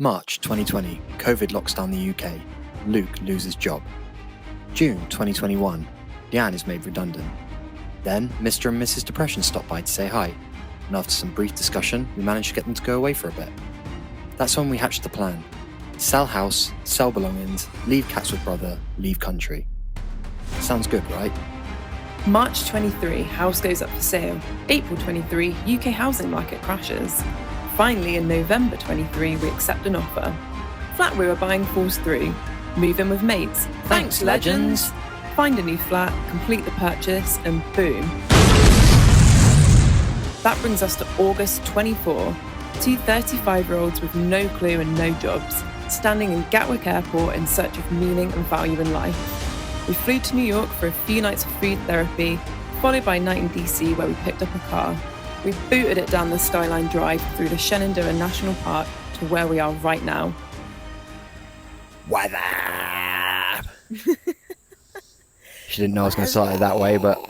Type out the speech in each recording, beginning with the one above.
March 2020, COVID locks down the UK. Luke loses job. June 2021, Leanne is made redundant. Then Mr. and Mrs. Depression stop by to say hi, and after some brief discussion, we managed to get them to go away for a bit. That's when we hatched the plan. Sell house, sell belongings, leave cats with brother, leave country. Sounds good, right? March 23, house goes up for sale. April 23, UK housing market crashes. Finally, in November 23, we accept an offer. Flat we were buying falls through. Move in with mates. Thanks, legends! Find a new flat, complete the purchase, and boom. That brings us to August 24. Two 35-year-olds with no clue and no jobs, standing in Gatwick Airport in search of meaning and value in life. We flew to New York for a few nights of food therapy, followed by a night in DC where we picked up a car. We booted it down the Skyline Drive through the Shenandoah National Park to where we are right now. Weather! She didn't know I was going to start it that way, but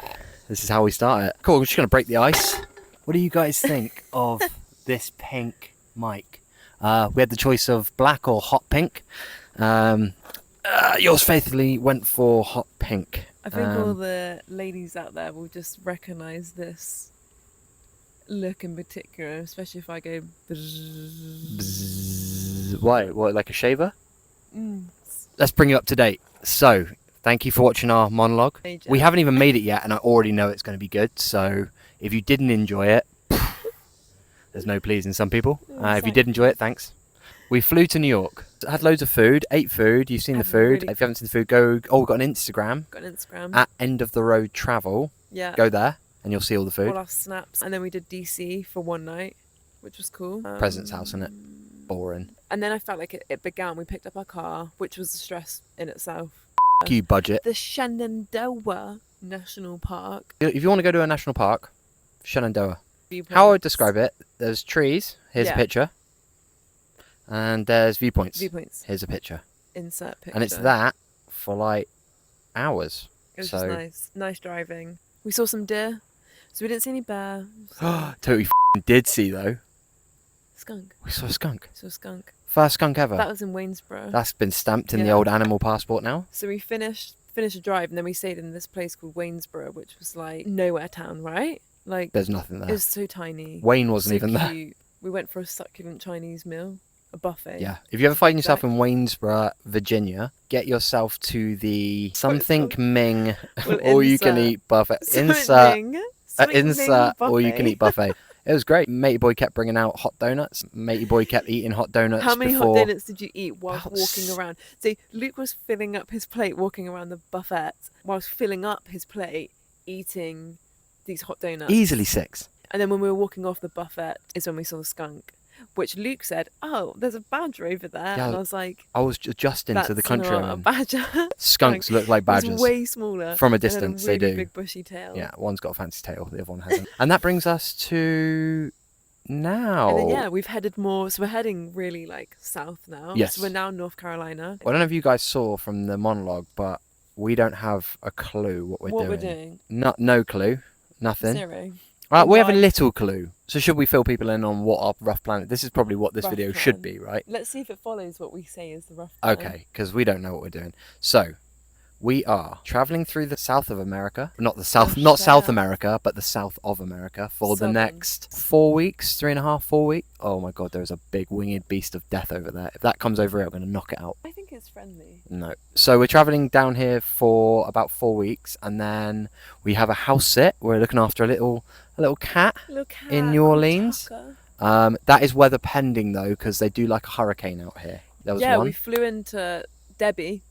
this is how we start it. Cool, we're just going to break the ice. What do you guys think of this pink mic? We had the choice of black or hot pink. Yours faithfully went for hot pink. I think all the ladies out there will just recognise this look in particular, especially if I go Bzzz. Why? What, like a shaver? Let's bring you up to date. So, thank you for watching our monologue. We haven't even made it yet, and I already know it's going to be good. So, if you didn't enjoy it, there's no pleasing some people. If you did enjoy it, thanks. We flew to New York. Had loads of food, ate food. You've seen the food. If you haven't seen the food, go. Oh, we've got an Instagram. At End of the Road Travel. Yeah. Go there, and you'll see all the food. All our snaps. And then we did DC for one night, which was cool. President's house, isn't it? Boring. And then I felt like it began. We picked up our car, which was a stress in itself. You budget. The Shenandoah National Park. If you want to go to a national park, Shenandoah. Viewpoints. How I would describe it, there's trees. Here's a picture. And there's viewpoints. Here's a picture. Insert picture. And it's that for like hours. It was just nice driving. We saw some deer, so we didn't see any bear. Totally did see though. Skunk. We saw a skunk. First skunk ever. That was in Waynesboro. That's been stamped in the old animal passport now. So we finished a drive, and then we stayed in this place called Waynesboro, which was like nowhere town, right? Like there's nothing there. It was so tiny. Wayne wasn't even cute. there. We went for a succulent Chinese meal, a buffet. Yeah. If you ever find yourself in Waynesboro, Virginia, get yourself to the something Ming all you can eat buffet. Insert all you can eat buffet. It was great. Matey boy kept bringing out hot donuts. Matey boy kept eating hot donuts. How many hot donuts did you eat whilst walking around? So Luke was filling up his plate, walking around the buffet, whilst filling up his plate, eating these hot donuts. Easily 6. And then when we were walking off the buffet is when we saw the skunk, which Luke said, "Oh, there's a badger over there." Yeah, and I was like, I was adjusting to the country. That's not a badger. Skunks look like badgers. It's way smaller. From a distance, and a really they do. Big bushy tail. Yeah, one's got a fancy tail, the other one hasn't. And that brings us to now. And then, we've headed more. So we're heading really like south now. Yes. So we're now in North Carolina. Well, I don't know if you guys saw from the monologue, but we don't have a clue what we're doing. No clue. Nothing. Zero. We have a little clue. So should we fill people in on what our rough plan is? This is probably what this video should be, right? Let's see if it follows what we say is the rough plan. Okay, because we don't know what we're doing. So we are traveling through the south of America. Not South America, but the south of America for the next 4 weeks, 3.5, 4 weeks. Oh my God, there's a big winged beast of death over there. If that comes over here, I'm going to knock it out. I think it's friendly. No. So we're traveling down here for about 4 weeks, and then we have a house sit. We're looking after a little cat in New Orleans. That is weather pending though, because they do like a hurricane out here. There was one. We flew into Debbie.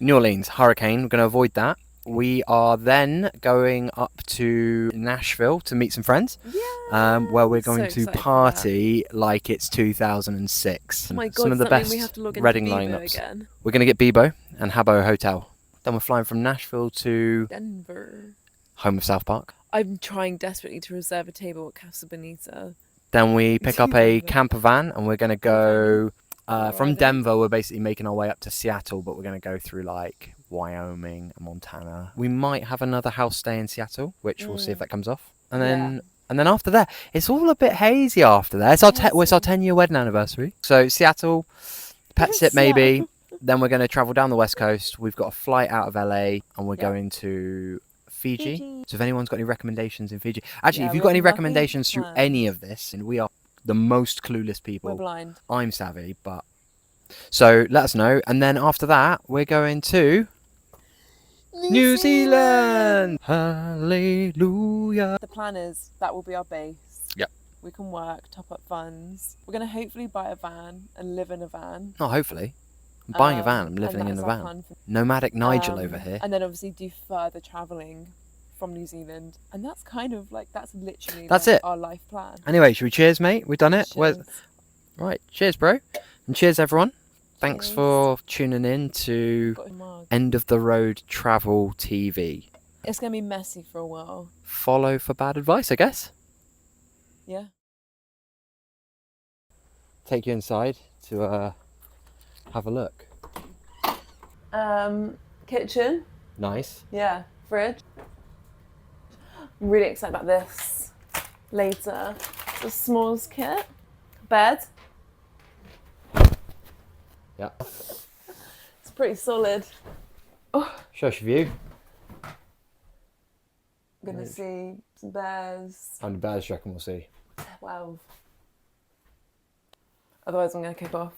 New Orleans, hurricane. We're going to avoid that. We are then going up to Nashville to meet some friends. Yeah. Where we're going to party like it's 2006. Oh my God, some of the best Reading lineups. Again. We're going to get Bebo and Habbo Hotel. Then we're flying from Nashville to Denver, home of South Park. I'm trying desperately to reserve a table at Casa Bonita. Then we pick up a camper van, and we're going to go from Denver. We're basically making our way up to Seattle, but we're going to go through like Wyoming and Montana. We might have another house stay in Seattle, which we'll see if that comes off. And then And then after that, it's all a bit hazy after that. It's our 10-year wedding anniversary. So Seattle, pet sit maybe. Then we're going to travel down the west coast. We've got a flight out of LA and we're going to Fiji. So if anyone's got any recommendations in Fiji. Actually, if you've got any recommendations through any of this, and we are the most clueless people. We're blind. I'm savvy, but... So let us know. And then after that, we're going to... New Zealand! Hallelujah! The plan is that will be our base. Yep. We can work, top up funds. We're going to hopefully buy a van and live in a van. Not hopefully. I'm buying a van. I'm living in a van. Nomadic Nigel over here. And then obviously do further travelling from New Zealand. And that's kind of like, that's literally our life plan. Anyway, should we cheers, mate? We've done it. Cheers. Right, cheers, bro. And cheers, everyone. Thanks for tuning in to End of the Road Travel TV. It's going to be messy for a while. Follow for bad advice, I guess. Yeah. Take you inside to have a look. Kitchen. Nice. Yeah. Fridge. I'm really excited about this. Later. The s'mores kit. Bed. Yeah. It's pretty solid. Oh. Show us your view. I'm going to see some bears. How many bears do you reckon we'll see? 12. Otherwise I'm going to kick off.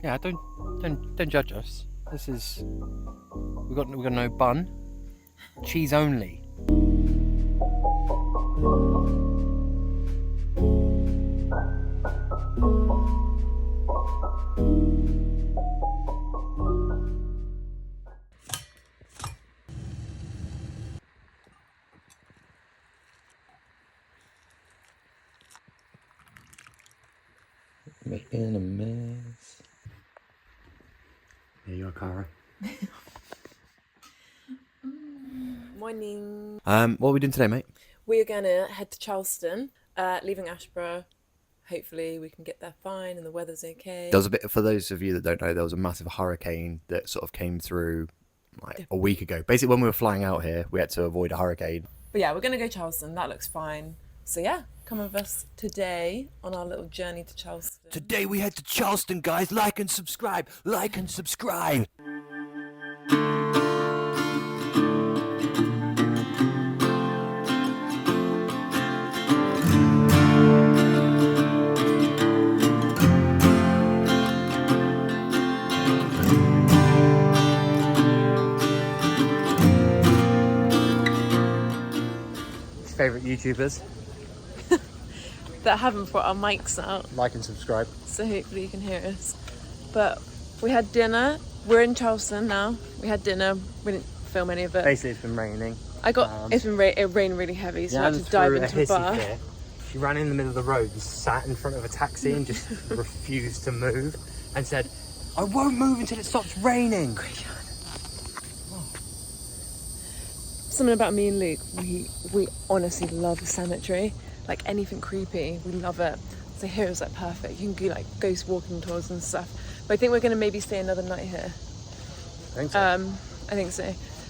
Yeah, don't judge us. This is we got no bun, cheese only. Making a mess. There you are, Cara. Morning. What are we doing today, mate? We're gonna head to Charleston, leaving Ashborough. Hopefully we can get there fine and the weather's okay. There was a bit, for those of you that don't know, there was a massive hurricane that sort of came through like a week ago. Basically, when we were flying out here, we had to avoid a hurricane. But yeah, we're gonna go Charleston. That looks fine. So yeah, come with us today on our little journey to Charleston. Today we head to Charleston, guys. Like and subscribe. Like and subscribe. Favorite YouTubers. That haven't brought our mics out. Like and subscribe. So hopefully you can hear us. But we had dinner. We're in Charleston now. We had dinner. We didn't film any of it. Basically, it's been raining. It rained really heavy, so I had to dive into a bar. Fit. She ran in the middle of the road and sat in front of a taxi and just refused to move and said, "I won't move until it stops raining." Something about me and Luke, we honestly love a cemetery. Like anything creepy, we love it. So here is like perfect. You can do like ghost walking tours and stuff. But I think we're gonna maybe stay another night here. I think so. I think so.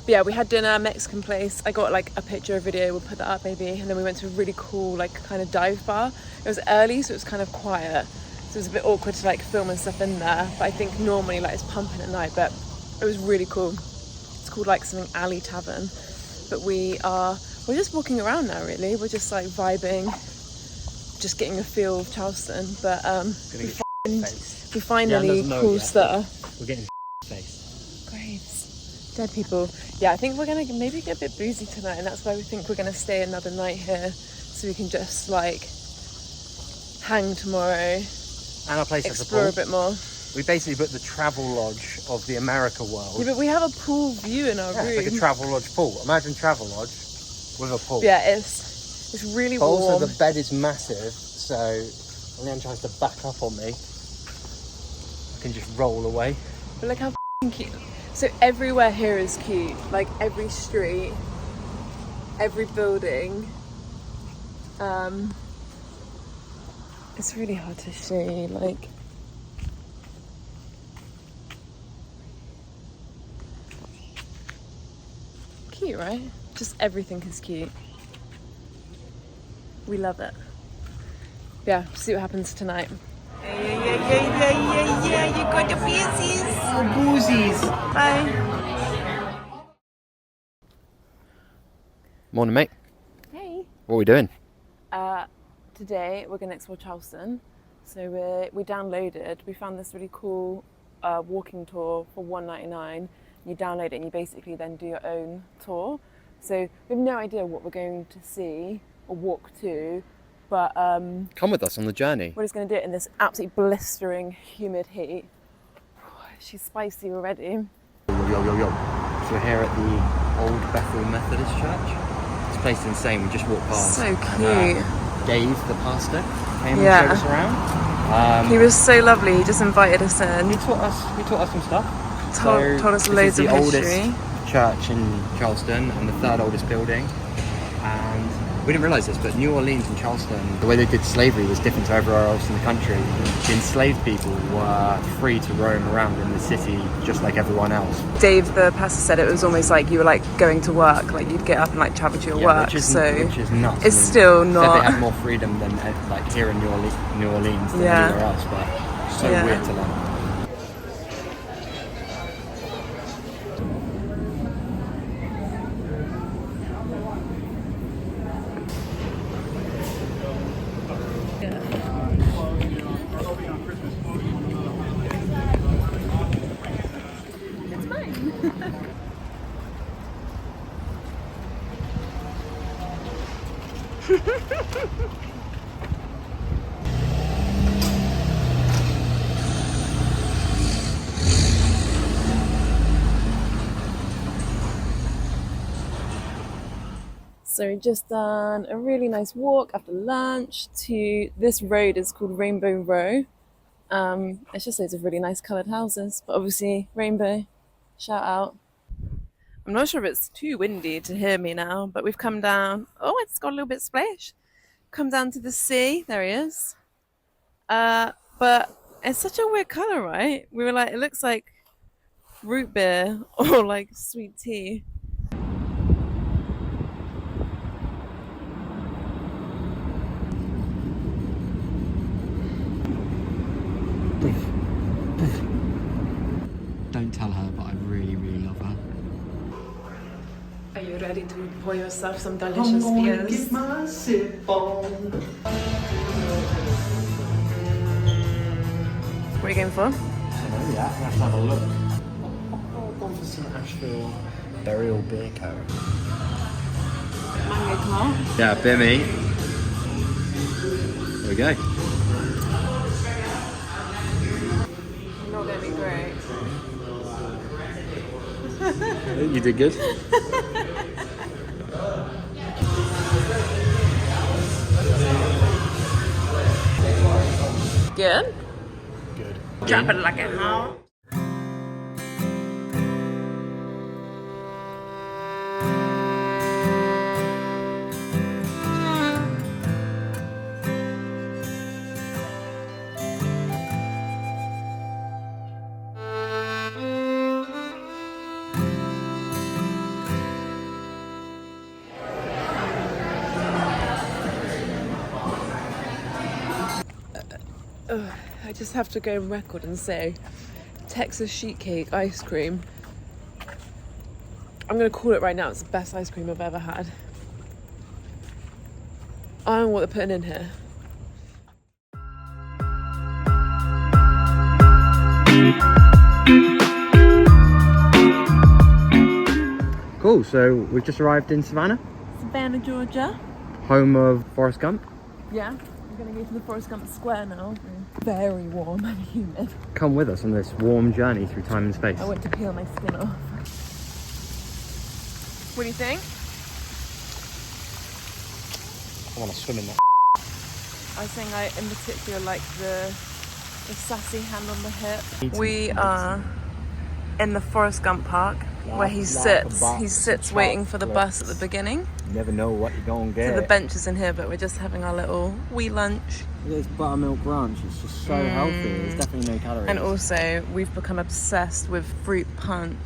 But yeah, we had dinner, Mexican place. I got like a picture, a video, we'll put that up maybe. And then we went to a really cool like kind of dive bar. It was early, so it was kind of quiet. So it was a bit awkward to like film and stuff in there. But I think normally like it's pumping at night, but it was really cool. It's called like something Alley Tavern. But we're just walking around now really. We're just like vibing, just getting a feel of Charleston. But we find any cool stuff. We're getting face. Graves. Dead people. Yeah, I think we're gonna maybe get a bit boozy tonight, and that's why we think we're gonna stay another night here, so we can just like hang tomorrow. And our place explore a bit more. We basically booked the travel lodge of the America world. Yeah, but we have a pool view in our room. It's like a travel lodge pool. Imagine travel lodge with a pool. Yeah, it's really warm. Also, the bed is massive, so And Leanne tries to back up on me. I can just roll away. But look how f***ing cute. So everywhere here is cute. Like every street, every building. It's really hard to see, like. Cute, right? Just everything is cute. We love it. Yeah, see what happens tonight. Yeah, you got your beesies. Oh, boozies. Bye. Morning, mate. Hey. What are we doing? Today we're going to explore Charleston. So we downloaded, we found this really cool walking tour for $1.99. You download it and you basically then do your own tour. So we have no idea what we're going to see or walk to, but Come with us on the journey. we're just going to do it in this absolutely blistering, humid heat. She's spicy already. Yo. So we're here at the Old Bethel Methodist Church. This place is insane. We just walked past. So cute. And, Dave, the pastor, came Yeah. and showed us around. He was so lovely, he just invited us in. He taught us some stuff. Told us this loads is of the history. oldest church in Charleston and the third oldest building. And we didn't realise this, but New Orleans and Charleston, the way they did slavery was different to everywhere else in the country. The enslaved people were free to roam around in the city just like everyone else. Dave, the pastor, said it was almost like you were like going to work, like you'd get up and like travel to your work. Which is nuts. It's still Said not. they had more freedom than like here in New Orleans than anywhere else, but so weird to learn. So we've just done a really nice walk after lunch to this road is called Rainbow Row. It's just loads of really nice coloured houses, but obviously rainbow, shout out. I'm not sure if it's too windy to hear me now, but we've come down. Oh, it's got a little bit splash. Come down to the sea. There he is. But it's such a weird colour, right? We were like, it looks like root beer or like sweet tea. Don't tell her, but I really, really love her. Are you ready to pour yourself some delicious beers? Get my sip on. What are you going for? I don't know yet. Let's have a look. I've gone for some Asheville Burial Beer Co. Mango tart. Yeah, Bimmy. There we go. Not going to be great. You did good. Good? Good. Drop it like a hound. I just have to go on record and say Texas sheet cake ice cream. I'm going to call it right now. It's the best ice cream I've ever had. I don't know what they're putting in here. Cool, so we've just arrived in Savannah, Savannah, Georgia. home of Forrest Gump. Yeah, we're going to go to the Forrest Gump Square now. Very warm and humid. Come with us on this warm journey through time and space. I went to peel my skin off. What do you think? I want to swim in that. I think I in particular like the sassy hand on the hip. We are in the Forrest Gump Park where he sits. He sits waiting for the bus at the beginning. You never know what you're going to get. So the bench is in here, but we're just having our little wee lunch. This buttermilk ranch, it's just so healthy. There's definitely no calories. And also, we've become obsessed with fruit punch.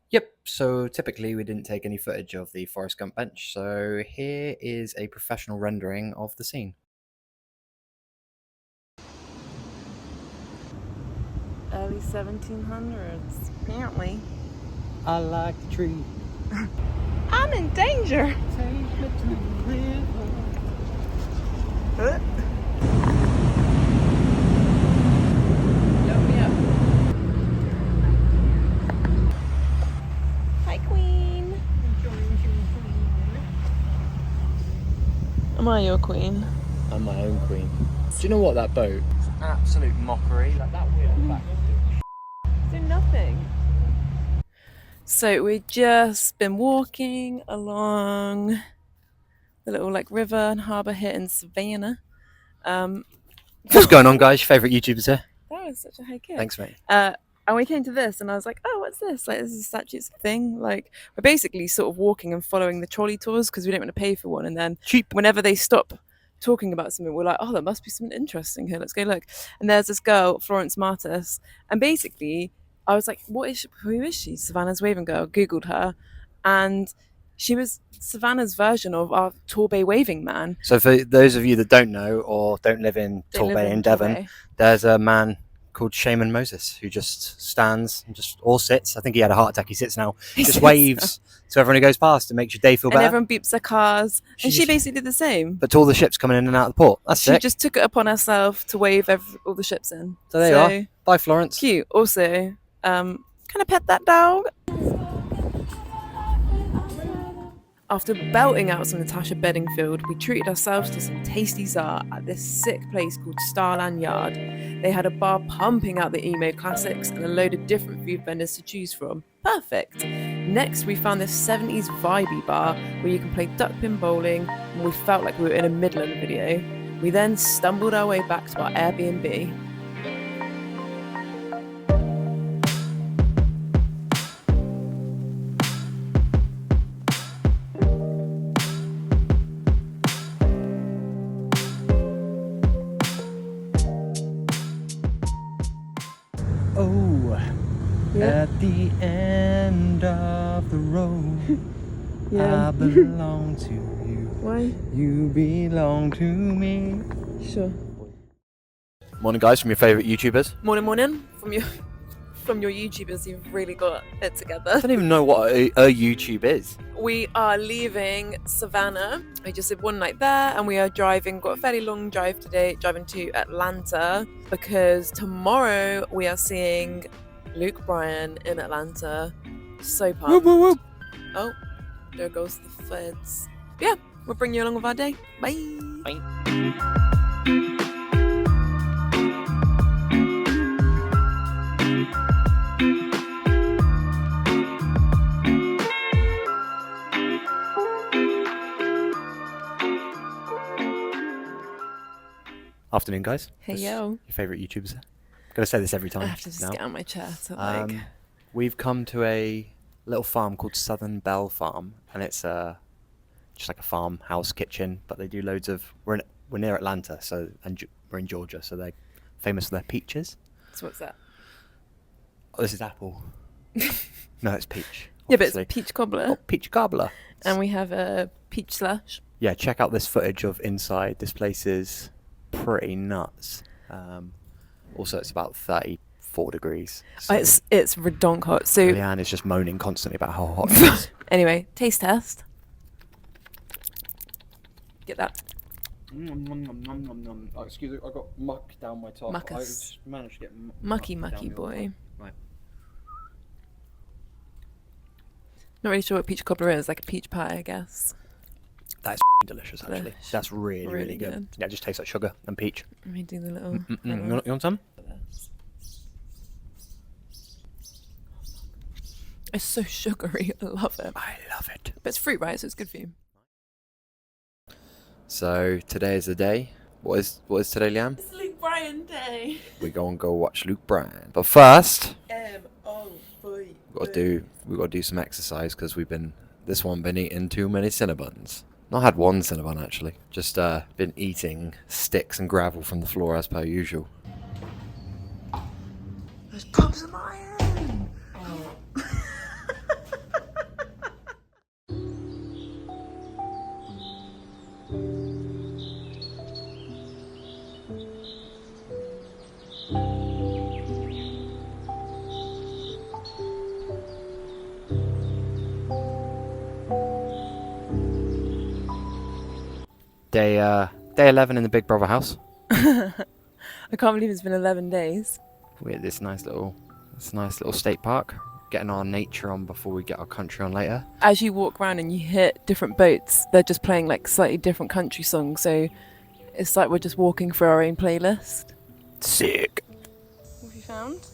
Yep, so typically we didn't take any footage of the Forrest Gump bench, so here is a professional rendering of the scene. Early 1700s, apparently. I like the tree. I'm in danger. Take me to the river. Load me up. Hi, Queen. Am I your queen? I'm my own queen. Do you know what, that boat? It's an absolute mockery. Like that wheel back. Do nothing. So we've just been walking along the little like river and harbour here in Savannah. What's going on, guys? Your favourite YouTubers here? That was such a high kick. Thanks, mate. And we came to this and I was like, oh, what's this? Like, this is a statues thing. Like, we're basically sort of walking and following the trolley tours because we don't want to pay for one. And then Cheap. whenever they stop talking about something, we're like, oh, there must be something interesting here. Let's go look. And there's this girl, Florence Martis. And basically, I was like, who is she? Savannah's Waving Girl. Googled her. And she was Savannah's version of our Torbay Waving Man. So for those of you that don't know or don't live in Torbay in Devon, Torbay. There's a man called Shaman Moses who just stands and just or sits. I think he had a heart attack. He sits now. He just waves to everyone who goes past and makes your day feel better. And everyone beeps their cars. And she basically did the same. But to all the ships coming in and out of the port. That's She sick. just took it upon herself to wave all the ships in. So there you are. Bye, Florence. Cute. Also, can I pet that dog? After belting out some Natasha Bedingfield, we treated ourselves to some tasty czar at this sick place called Starland Yard. They had a bar pumping out the emo classics and a load of different food vendors to choose from. Perfect. Next, we found this 70s vibey bar where you can play duckpin bowling, and we felt like we were in a Midland video. We then stumbled our way back to our Airbnb. Oh, Yeah. at the end of the road, I belong to you. Why? You belong to me. Sure. Morning, guys, from your favourite YouTubers. Morning. From your YouTubers, you've really got it together. I don't even know what a YouTube is. We are leaving Savannah. I just did one night there and we are got a fairly long drive today, driving to Atlanta because tomorrow we are seeing Luke Bryan in Atlanta. So pumped. Whoop, whoop, whoop. Oh, there goes the feds. Yeah, we'll bring you along with our day. Bye. Afternoon, guys. Hey, What's yo. Your favourite YouTubers? I'm going to say this every time. I have to just now. get out of my chair to like... We've come to a little farm called Southern Belle Farm, and it's just like a farmhouse kitchen, but they do loads of... We're near Atlanta, and we're in Georgia, so they're famous for their peaches. So what's that? Oh, this is apple. No, it's peach. Yeah, but obviously. it's peach cobbler. Oh, peach cobbler. And we have a peach slush. Yeah, check out this footage of inside. This place is pretty nuts. Also, it's about 34 degrees. So It's redonk hot. So Leanne is just moaning constantly about how hot it is. anyway, taste test. Get that. Oh, excuse me, I got muck down my top. Muckus. I just managed to get Mucky boy. Right. Not really sure what peach cobbler is. Like a peach pie, I guess. That's delicious, actually. Delish. That's really, really Really good. good. Yeah, it just tastes like sugar and peach. Let me do the little... You want some? It's so sugary. I love it. I love it. But it's fruit, right? So it's good for you. So today is the day. What is today, Liam? It's Luke Bryan Day. We're going to go watch Luke Bryan. But first, M-O-V. we got to do some exercise because this one been eating too many Cinnabons. Not had one Cinnabon actually. Just been eating sticks and gravel from the floor as per usual. There's tubs of iron. Day 11 in the Big Brother house. I can't believe it's been 11 days. We're at this nice little state park. Getting our nature on before we get our country on later. As you walk around and you hit different boats, they're just playing like slightly different country songs. So it's like we're just walking through our own playlist. Sick. What have you found?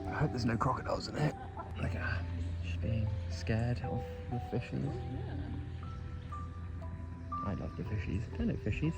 I hope there's no crocodiles in it. Like, just being scared of the fishies. I love the fishies. I know fishies.